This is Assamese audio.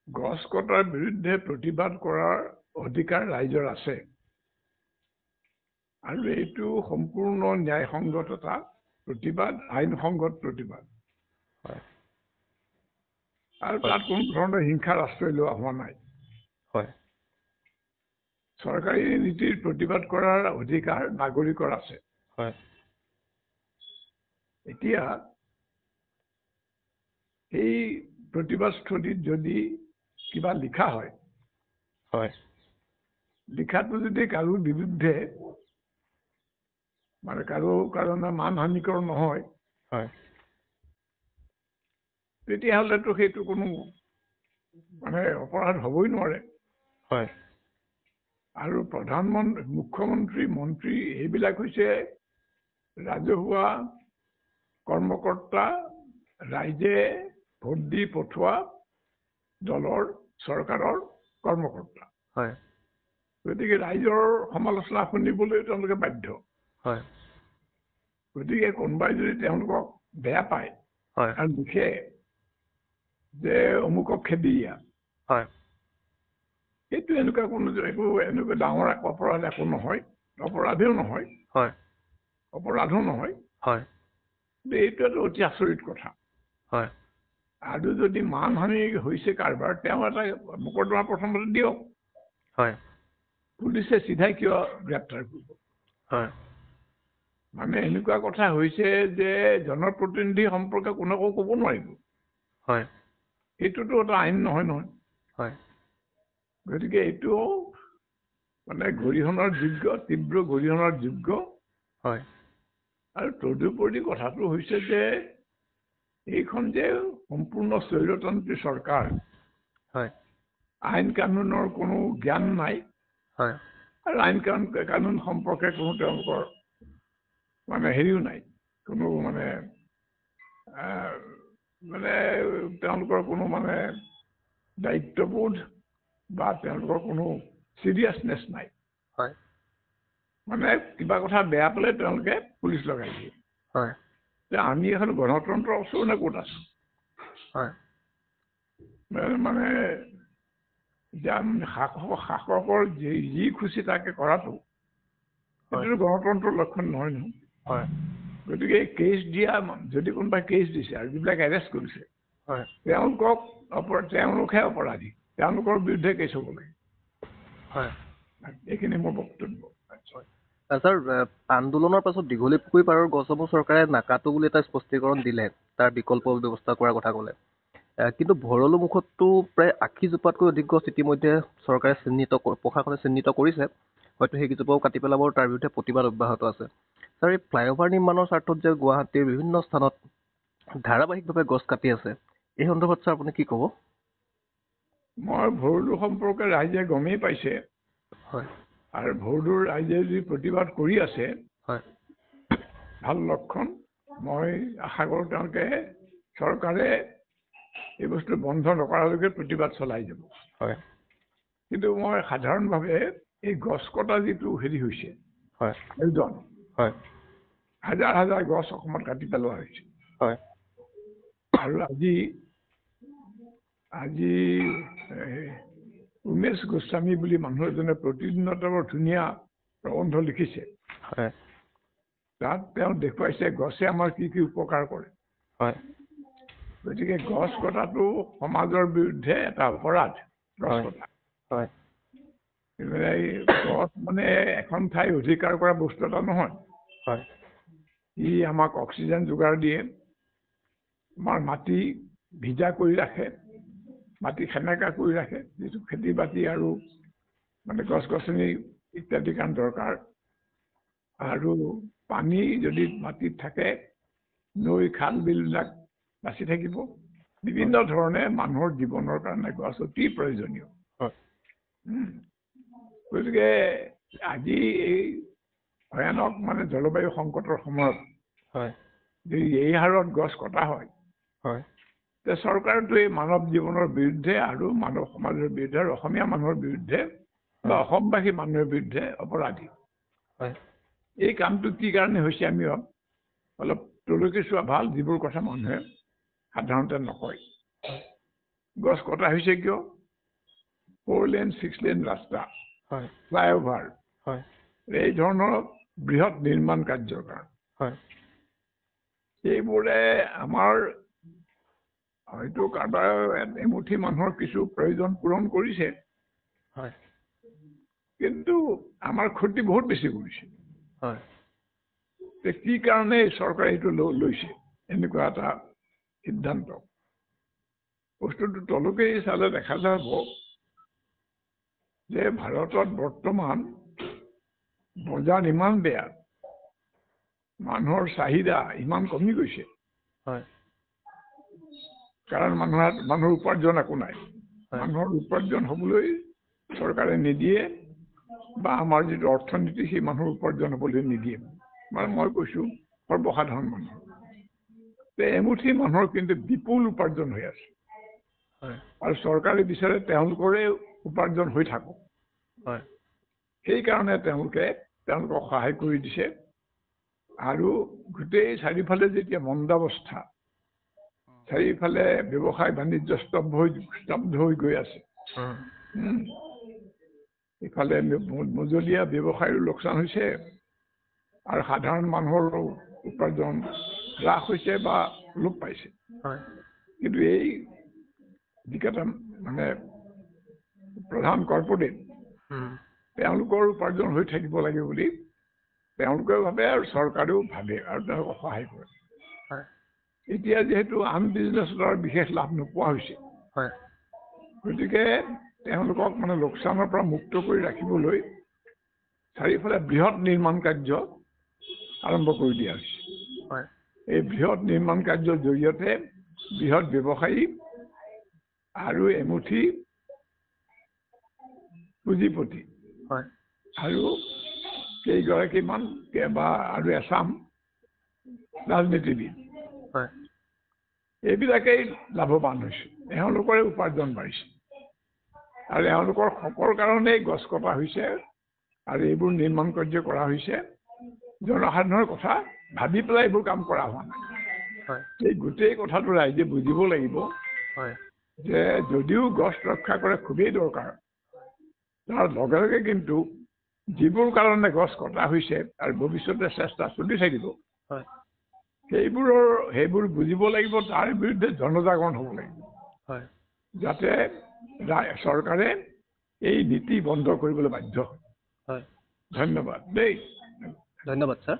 গছ কটাৰ বিৰুদ্ধে প্ৰতিবাদ কৰাৰ অধিকাৰ ৰাইজৰ আছে আৰু এইটো সম্পূৰ্ণ ন্যায়সংগততা প্ৰতিবাদ আইনসংগত প্ৰতিবাদ হয় আৰু তাত কোনো ধৰণৰ হিংসাৰ আশ্ৰয় লোৱা হোৱা নাই হয় চৰকাৰী নীতিৰ প্ৰতিবাদ কৰাৰ অধিকাৰ নাগৰিকৰ আছে হয় এতিয়া এই প্ৰতিবাদস্থলীত যদি কিবা লিখা হয় হয় লিখাটো যদি কাৰো বিৰুদ্ধে মানে কাৰো কাৰণে মানহানিকৰ নহয় হয় তেতিয়াহ'লেতো সেইটো কোনো মানে অপৰাধ হ'বই নোৱাৰে হয় আৰু প্ৰধানমন্ত্ৰী মুখ্যমন্ত্ৰী মন্ত্ৰী এইবিলাক হৈছে ৰাজহুৱা কৰ্মকৰ্তা ৰাইজে ভোট দি পঠোৱা দলৰ চৰকাৰৰ কৰ্মকৰ্তা হয় গতিকে ৰাইজৰ সমালোচনা শুনিবলৈ তেওঁলোকে বাধ্য হয় গতিকে কোনোবাই যদি তেওঁলোকক বেয়া পায় হয় আৰু লিখে যে অমুকক খেদি দিয়া হয় সেইটো এনেকুৱা কোনো একো এনেকুৱা ডাঙৰ অপৰাধ একো নহয় অপৰাধেও নহয় হয় অপৰাধো নহয় হয় এইটো এটা অতি আচৰিত কথা হয় আৰু যদি মানহানি হৈছে কাৰোবাৰ তেওঁ এটা মোকৰ্দমা প্ৰথমতে দিয়ক হয় পুলিচে চিধাই কিয় গ্ৰেপ্তাৰ কৰিব হয় মানে এনেকুৱা কথা হৈছে যে জনপ্ৰতিনিধি সম্পৰ্কে কোনেও ক'ব নোৱাৰিব হয় এইটোতো এটা আইন নহয় নহয় হয় গতিকে এইটো মানে গৰিহণাৰ যোগ্য তীব্ৰ গৰিহণাৰ যোগ্য হয় আৰু তদুপৰি কথাটো হৈছে যে এইখন যে সম্পূৰ্ণ স্বৈৰতন্ত্ৰী চৰকাৰ হয় আইন কানুনৰ কোনো জ্ঞান নাই হয় আৰু আইন কানুন সম্পৰ্কে কোনো তেওঁলোকৰ মানে হেৰিও নাই কোনো মানে মানে তেওঁলোকৰ কোনো মানে দায়িত্ববোধ বা তেওঁলোকৰ কোনো চিৰিয়াছনেছ নাই হয় মানে কিবা কথা বেয়া পালে তেওঁলোকে পুলিচ লগাই দিয়ে হয় যে আমি এখন গণতন্ত্ৰ আছো নে ক'ত আছো হয় মানে শাসকৰ যি খুচি তাকে কৰাটো এইটোতো গণতন্ত্ৰৰ লক্ষণ নহয় নহয় হয় গতিকে কেছ দিয়া যদি কোনোবাই কেছ দিছে আৰু যিবিলাক এৰেষ্ট কৰিছে হয় তেওঁলোকহে অপৰাধী তেওঁলোকৰ বিৰুদ্ধে কেছ হ'ব লাগে হয় এইখিনি মোৰ বক্তব্য ছাৰ আন্দোলনৰ পাছত দীঘলী পুখুৰী পাৰৰ গছসমূহ চৰকাৰে নাকাটো বুলি এটা স্পষ্টীকৰণ দিলে তাৰ বিকল্প ব্যৱস্থা কৰাৰ কথা ক'লে কিন্তু ভৰলু মুখততো প্ৰায় ৮০ জোপাতকৈ অধিক গছ ইতিমধ্যে চৰকাৰে প্ৰশাসনে চিহ্নিত কৰিছে হয়তো সেইকেইজোপাও কাটি পেলাব তাৰ বিৰুদ্ধে প্ৰতিবাদ অব্যাহত আছে ছাৰ এই ফ্লাইঅভাৰ নিৰ্মাণৰ স্বাৰ্থত যে গুৱাহাটীৰ বিভিন্ন স্থানত ধাৰাবাহিকভাৱে গছ কাটি আছে এই সন্দৰ্ভত ছাৰ আপুনি কি ক'ব মই ভৰলু সম্পৰ্কে ৰাইজে গমেই পাইছে হয় আৰু ভৰলুৰ ৰাইজে যদি প্ৰতিবাদ কৰি আছে হয় ভাল লক্ষণ মই আশা কৰোঁ তেওঁলোকে চৰকাৰে এই বস্তু বন্ধ নকৰালৈকে প্ৰতিবাদ চলাই যাব হয় কিন্তু মই সাধাৰণভাৱে এই গছ কটা যিটো হেৰি হৈছে হয় আয়োজন হয় হাজাৰ হাজাৰ গছ অসমত কাটি পেলোৱা হৈছে হয় আৰু আজি উমেশ গোস্বামী বুলি মানুহ এজনে প্ৰতিদিনতে বৰ ধুনীয়া প্ৰবন্ধ লিখিছে হয় তাত তেওঁ দেখুৱাইছে গছে আমাৰ কি কি উপকাৰ কৰে হয় গতিকে গছ কটাটো সমাজৰ বিৰুদ্ধে এটা অপৰাধ গছ কটা হয় গছ মানে এখন ঠাই অধিকাৰ কৰা বস্তু এটা নহয় হয় ই আমাক অক্সিজেন যোগাৰ দিয়ে আমাৰ মাটি ভিজা কৰি ৰাখে মাটি সেমেকা কৰি ৰাখে যিটো খেতি বাতি আৰু মানে গছ গছনি ইত্যাদি কাৰণ দৰকাৰ আৰু পানী যদি মাটিত থাকে নৈ খাল বিলবিলাক বাচি থাকিব বিভিন্ন ধৰণে মানুহৰ জীৱনৰ কাৰণে গছ অতি প্ৰয়োজনীয় গতিকে আজি এই ভয়ানক মানে জলবায়ু সংকটৰ সময়ত যদি এই হাৰত গছ কটা হয় তে চৰকাৰটো এই মানৱ জীৱনৰ বিৰুদ্ধে আৰু মানৱ সমাজৰ বিৰুদ্ধে আৰু অসমীয়া মানুহৰ বিৰুদ্ধে বা অসমবাসী মানুহৰ বিৰুদ্ধে অপৰাধী এই কামটো কি কাৰণে হৈছে আমি অলপ তলকি চোৱা ভাল যিবোৰ কথা মানুহে সাধাৰণতে নকয় গছ কটা হৈছে কিয়? 4 লেন 6 লেন ৰাস্তা, হয় ফ্লাইঅভাৰ, হয় এই ধৰণৰ বৃহৎ নিৰ্মাণ কাৰ্যৰ কাৰণে হয় এইবোৰে আমাৰ হয়তো কাৰোবাৰ এমুঠি মানুহৰ কিছু প্ৰয়োজন পূৰণ কৰিছে, হয় কিন্তু আমাৰ ক্ষতি বহুত বেছি কৰিছে। হয় কি কাৰণে চৰকাৰে এইটো লৈছে এনেকুৱা এটা সিদ্ধান্ত? বস্তুটো তলকেই চালে দেখা যাব যে ভাৰতত বৰ্তমান বজাৰ ইমান বেয়া, মানুহৰ চাহিদা ইমান কমি গৈছে, হয় কাৰণ মানুহৰ উপাৰ্জন একো নাই। মানুহৰ উপাৰ্জন হ'বলৈ চৰকাৰে নিদিয়ে, বা আমাৰ যিটো অৰ্থনীতি সেই মানুহৰ উপাৰ্জন হ'বলৈ নিদিয়ে। মানে মই কৈছোঁ সৰ্বসাধাৰণ মানুহ, এমুঠি মানুহৰ কিন্তু বিপুল উপাৰ্জন হৈ আছে, আৰু চৰকাৰে বিচাৰে তেওঁলোকৰে উপাৰ্জন হৈ থাকক। সেইকাৰণে তেওঁলোকক সহায় কৰি দিছে। আৰু গোটেই চাৰিওফালে যেতিয়া মন্দাৱস্থা, চাৰিওফালে ব্যৱসায় বাণিজ্য স্তব্ধ হৈ গৈ আছে, ইফালে মজলীয়া ব্যৱসায়ৰো লোকচান হৈছে, আৰু সাধাৰণ মানুহৰ উপাৰ্জন হ্ৰাস হৈছে বা লোপ পাইছে। কিন্তু এই যিকেইটা মানে প্ৰধান কৰ্পৰেট, তেওঁলোকৰ উপাৰ্জন হৈ থাকিব লাগে বুলি তেওঁলোকেও ভাবে, আৰু চৰকাৰেও ভাবে, আৰু তেওঁলোকক সহায় কৰে। এতিয়া যিহেতু আন বিজনেছৰ বিশেষ লাভ নোপোৱা হৈছে, গতিকে তেওঁলোকক মানে লোকচানৰ পৰা মুক্ত কৰি ৰাখিবলৈ চাৰিওফালে বৃহৎ নিৰ্মাণ কাৰ্য আৰম্ভ কৰি দিয়া হৈছে। এই বৃহৎ নিৰ্মাণ কাৰ্যৰ জৰিয়তে বৃহৎ ব্যৱসায়ী আৰু এমুঠি পুঁজিপতি আৰু কেইগৰাকীমান বা আৰু এচাম ৰাজনীতিবিদ, এইবিলাকেই লাভৱান হৈছে। এওঁলোকৰে উপাৰ্জন বাঢ়িছে, আৰু এওঁলোকৰ শকৰ কাৰণেই গছ কটা হৈছে আৰু এইবোৰ নিৰ্মাণ কাৰ্য কৰা হৈছে। জনসাধাৰণৰ কথা ভাবি পেলাই এইবোৰ কাম কৰা হোৱা নাই। এই গোটেই কথাটো ৰাইজে বুজিব লাগিব যে যদিও গছ ৰক্ষা কৰা খুবেই দৰকাৰ, তাৰ লগে লগে কিন্তু যিবোৰ কাৰণে গছ কটা হৈছে আৰু ভৱিষ্যতে চেষ্টা চলি থাকিব, সেইবোৰ বুজিব লাগিব। তাৰ বিৰুদ্ধে জনজাগৰণ হ'ব লাগিব, যাতে চৰকাৰে এই নীতি বন্ধ কৰিবলৈ বাধ্য হয়। ধন্যবাদ দেই। ধন্যবাদ ছাৰ।